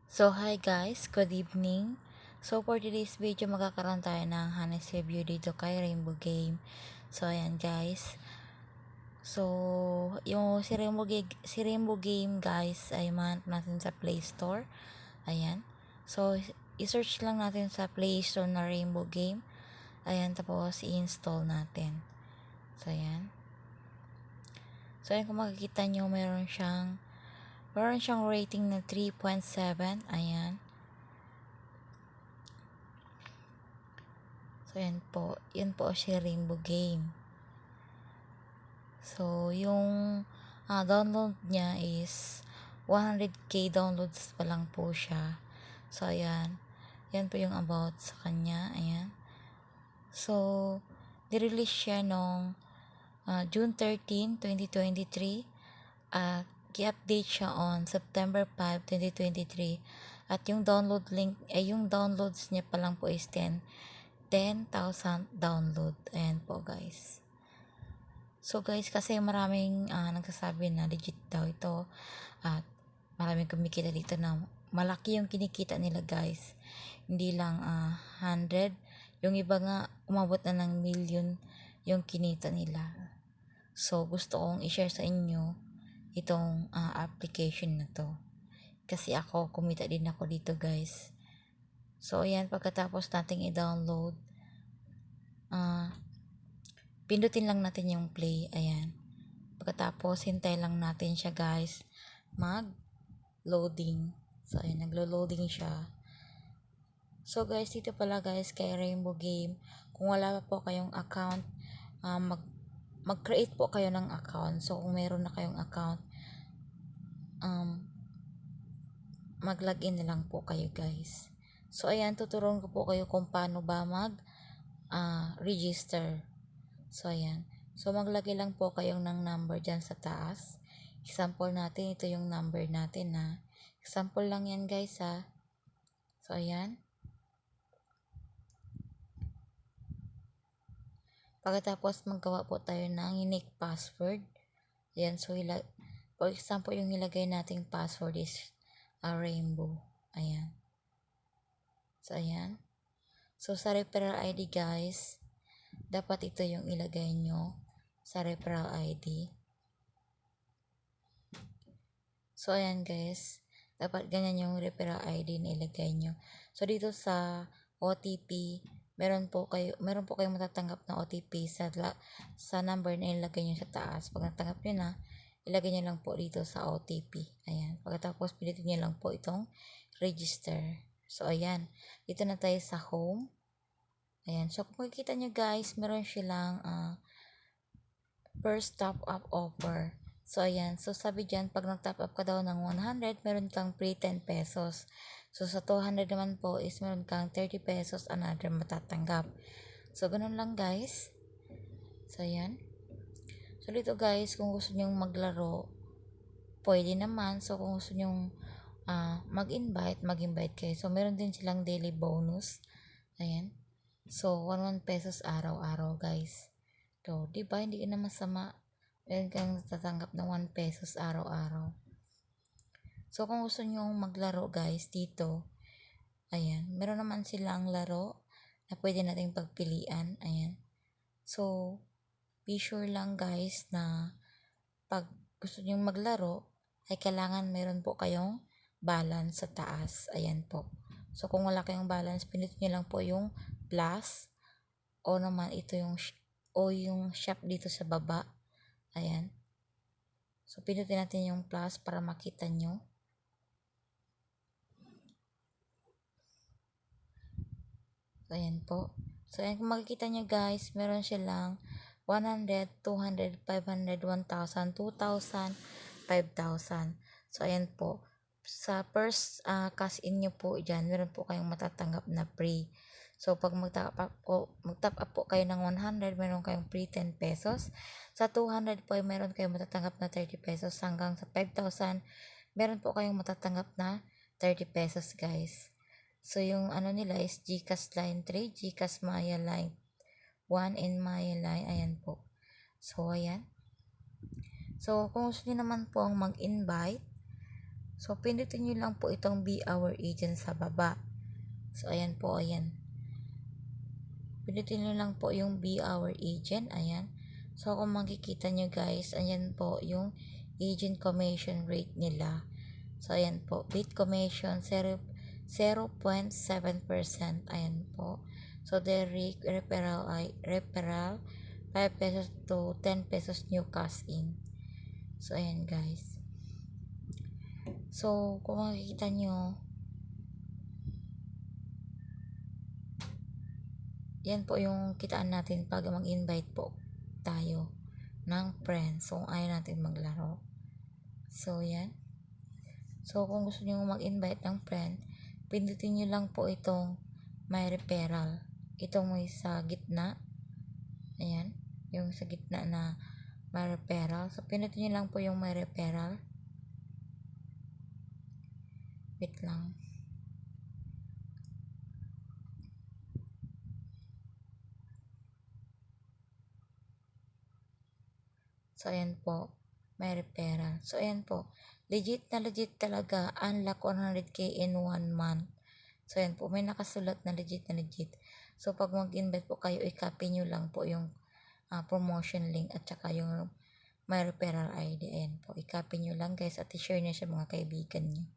So, hi guys, good evening. So, for today's video, magkakaroon tayo ng honest review dito kay Rainbow Game. So, ayan guys. So, yung si Rainbow Game guys ay mahanap natin sa Play Store. Ayan. So, i-search lang natin sa Play Store na Rainbow Game. Ayan, tapos i-install natin. So, ayan. So, ayan kung makikita nyo, meron siyang rating na 3.7. Ayan. So, yan po si Rainbow Game. So, yung download niya is 100k downloads pa lang po siya. So, ayan. Yan po yung about sa kanya. Ayan. So, nirelease siya noong June 13, 2023. At i-update siya on September 5, 2023. At yung download link, yung downloads niya pa lang po is 10,000 download. Ayan po guys. So guys, kasi maraming nagsasabi na legit daw ito at maraming kumikita dito na malaki yung kinikita nila guys. Hindi lang 100, yung iba nga umabot na ng million yung kinita nila. So gusto kong i-share sa inyo itong application na to. Kasi ako, kumita din ako dito guys. So ayan, pagkatapos nating i-download, pindutin lang natin yung play. Ayan. Pagkatapos, hintay lang natin siya guys mag-loading. So, ayan, naglo-loading siya. So, guys, dito pala guys kay Rainbow Game, kung wala pa po kayong account, mag-create po kayo ng account. So, kung meron na kayong account, mag-login na lang po kayo guys. So, ayan, tuturuan ko po kayo kung paano ba mag-register. So, ayan. So, maglagay lang po kayong ng number dyan sa taas. Example natin, ito yung number natin na. Example lang yan guys ha. So, ayan. Pagkatapos, maggawa po tayo ng unique password. Ayan. So, for example, yung nilagay nating password is rainbow. Ayan. So, ayan. So, sa referral ID guys, dapat ito yung ilagay nyo sa referral ID. So, ayan guys. Dapat ganyan yung referral ID na ilagay nyo. So, dito sa OTP, meron po kayong matatanggap na OTP sa number na ilagay nyo sa taas. Pag natanggap nyo na, ilagay nyo lang po dito sa OTP. Ayan. Pagkatapos, pilitin nyo lang po itong register. So, ayan. Dito na tayo sa home. Ayan. So, kung makikita nyo guys, meron silang first top up offer. So, ayan. So, sabi dyan, pag nag-top up ka daw ng 100, meron kang free 10 pesos. So, sa 200 naman po is meron kang 30 pesos another matatanggap. So, ganun lang guys. So, ayan. So, dito guys, kung gusto nyong maglaro, pwede naman. So, kung gusto nyong mag-invite kayo. So, meron din silang daily bonus. Ayan. So, 1 pesos araw-araw guys. So, diba, hindi ka na masama. Meron kang tatanggap ng 1 pesos araw-araw. So, kung gusto nyo maglaro guys dito, ayan, meron naman silang laro na pwede nating pagpilian. Ayan. So, be sure lang guys na pag gusto nyo maglaro, ay kailangan meron po kayong balance sa taas. Ayan po. So, kung wala kayong balance, pindutin nyo lang po yung plus o naman ito yung shop dito sa baba. Ayan. So, pindutin natin yung plus para makita nyo. So, ayan po. So, ayan, kung makikita nyo guys, meron silang 100, 200, 500, 1,000, 2,000, 5,000. So, ayan po. Sa first cash in nyo po dyan, meron po kayong matatanggap na free. So, pag mag-top up po kayo ng 100, meron kayong free 10 pesos. Sa 200 po, meron kayong matatanggap na 30 pesos. Hanggang sa 5,000, meron po kayong matatanggap na 30 pesos, guys. So, yung ano nila is GCash Line 3, GCash Maya Line 1, and Maya Line. Ayan po. So, ayan. So, kung gusto nyo naman po ang mag-invite, So, pindutin nyo lang po itong Be Our Agent sa baba. So, ayan po, ayan. Pindutin nyo lang po yung Be Our Agent, ayan. So, kung makikita nyo guys, ayan po yung agent commission rate nila. So, ayan po, bid commission 0.7%, ayan po. So, the referral 5 pesos to 10 pesos new cash in. So, ayan guys. So, kung makikita nyo, yan po yung kitaan natin pag mag-invite po tayo ng friends. So, ayaw natin maglaro. So, yan. So, kung gusto nyo mag-invite ng friend, pindutin nyo lang po itong my referral. Itong may sa gitna. Ayan. Yung sa gitna na my referral. So, pindutin nyo lang po yung my referral. Wait lang. So, ayan po. May referral. So, ayan po. Legit na legit talaga. Unlock 100k in 1 month. So, ayan po. May nakasulat na legit na legit. So, pag mag-invite po kayo, i-copy nyo lang po yung promotion link at saka yung my referral ID. Ayan po. I-copy nyo lang guys at i-share nyo sa mga kaibigan nyo.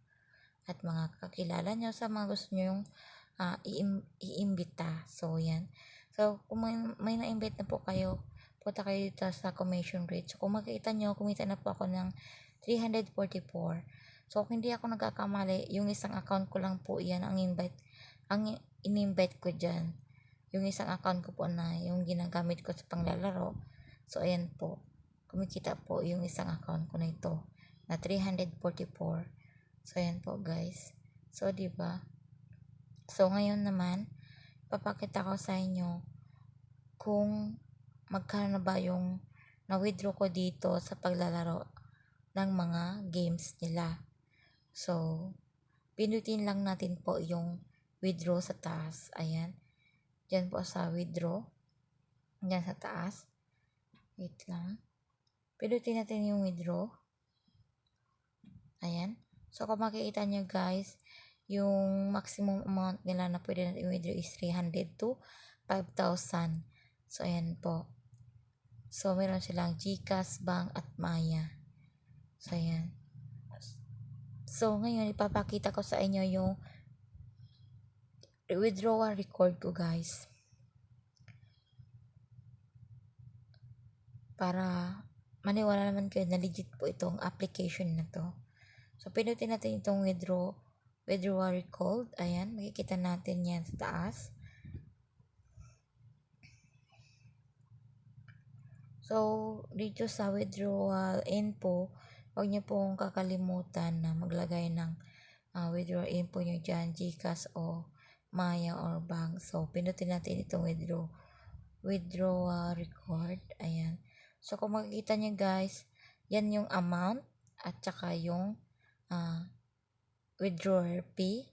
At mga kakilala nyo sa mga gusto nyo yung i-imbita. So, yan. So, kung may na-invite na po kayo, punta kayo dito sa commission rate. So, kung makikita nyo, kumita na po ako ng 344. So, kung hindi ako nagkakamali, yung isang account ko lang po yan ang in-invite ko dyan. Yung isang account ko po na yung ginagamit ko sa panglalaro. So, ayan po. Kumikita po yung isang account ko na ito na 344. So, ayan po guys. So, diba? So, ngayon naman, papakita ko sa inyo kung magkano na ba yung na-withdraw ko dito sa paglalaro ng mga games nila. So, pindutin lang natin po yung withdraw sa taas. Ayan. Diyan po sa withdraw. Diyan sa taas. Wait lang. Pindutin natin yung withdraw. Ayan. So, kung makikita nyo guys, yung maximum amount nila na pwede natin i-withdraw is 300 to 5,000. So, ayan po. So, meron silang GCash, Bank, at Maya. So, ayan. So, ngayon, ipapakita ko sa inyo yung withdrawal record ko guys. Para maniwala naman kayo na legit po itong application na to. So, pinutin natin itong withdrawal record. Ayan, makikita natin yan sa taas. So, dito sa withdrawal info, huwag niyo pong kakalimutan na maglagay ng withdrawal info nyo dyan, GCash o Maya or Bank. So, pinutin natin itong withdrawal record. Ayan. So, kung makikita nyo guys, yan yung amount at saka yung withdraw fee,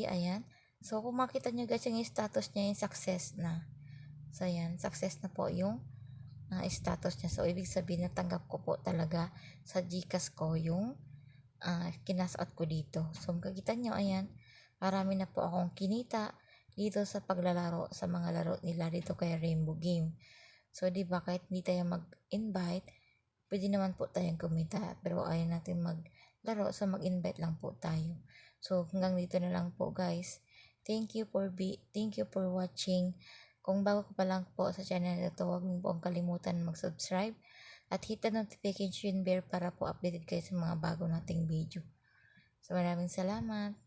ayan. So, kung makita nyo guys, yung status niya yung success na. So, ayan, success na po yung status niya. So, ibig sabihin, natanggap ko po talaga sa GCash ko yung kinasot ko dito. So, makikita nyo, ayan, marami na po akong kinita dito sa paglalaro sa mga laro nila dito kay Rainbow Game. So, di ba, kahit hindi tayo mag-invite, pwede naman po tayong kumita. Pero ayaw natin maglaro, so mag-invite lang po tayo. So, hanggang dito na lang po guys. Thank you for watching. Kung bago ka pa lang po sa channel na ito, huwag niyo po ang kalimutan mag-subscribe at hit the notification bell para po updated kayo sa mga bago nating video. So, maraming salamat.